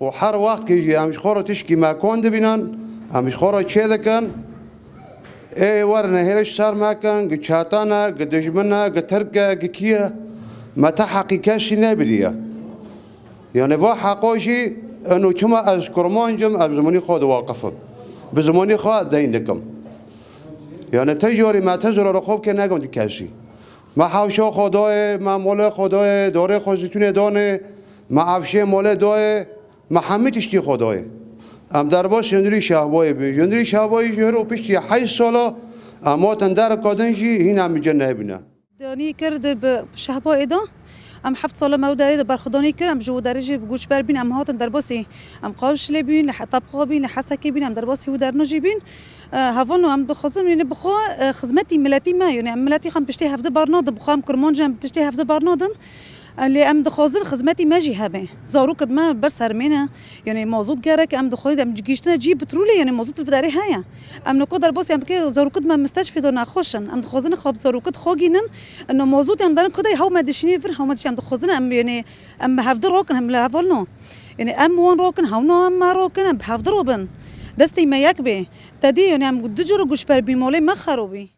وحر وقت كيجي امش خورا تشكي ما كون دبينان امش خورا كذا اي ورنا هيرش صار ما كان قد شاطانا قد دجمنا قد تركا قد كيا ما تحقي كاشي نابليا يعني با حقوشي انه كما اذكر مانجم بزماني خود واقفه بزماني خود دينكم يعني تجوري ما تزور رخوب که نگم کشی ما حوشا خدای ما مال خدای داره خودتون دانه ما عفشه مال دای ما همه تشتی خدای ام در باش جندری شهوای بی جندری شهوای جهرو پیش 8 ساله اما تندر کادنجی این هم جنه بینه دانی کرد به شهوای دا ام 7 ساله موداری برخدانی کردم جو درجه گوش بر بین ام هاتن در باسی ام قاوش لبین طبقه بین حسکی بین ام در باسی و در نجی بین هفانو ام بخوزم یعنی بخوا خدمتی ملتی ما یعنی ملتی خم پشتی هفته برنادم بخوام کرمانجم پشتی هفته برنادم اللي ام دخوزن خدمتي ما جي هبه زارو قد ما بس هرمينا يعني موجود جارك ام دخويد ام جيشتنا جي بترولي يعني موجود الفداري هيا ام نقدر بس ام كي زارو قد ما مستشفى دو ناخوشن ام دخوزن خاب زارو قد خوجينن انه موجود ام دان كده هاو ما دشني فر هاو ما دش ام دخوزن ام يعني ام هفدر روكن هم لا فولنو يعني ام وان روكن هاو نو ام ما روكن ام بهفدر روبن دستي ما يكبي تدي يعني ام دجرو گوش بر بيمولي ما خروبي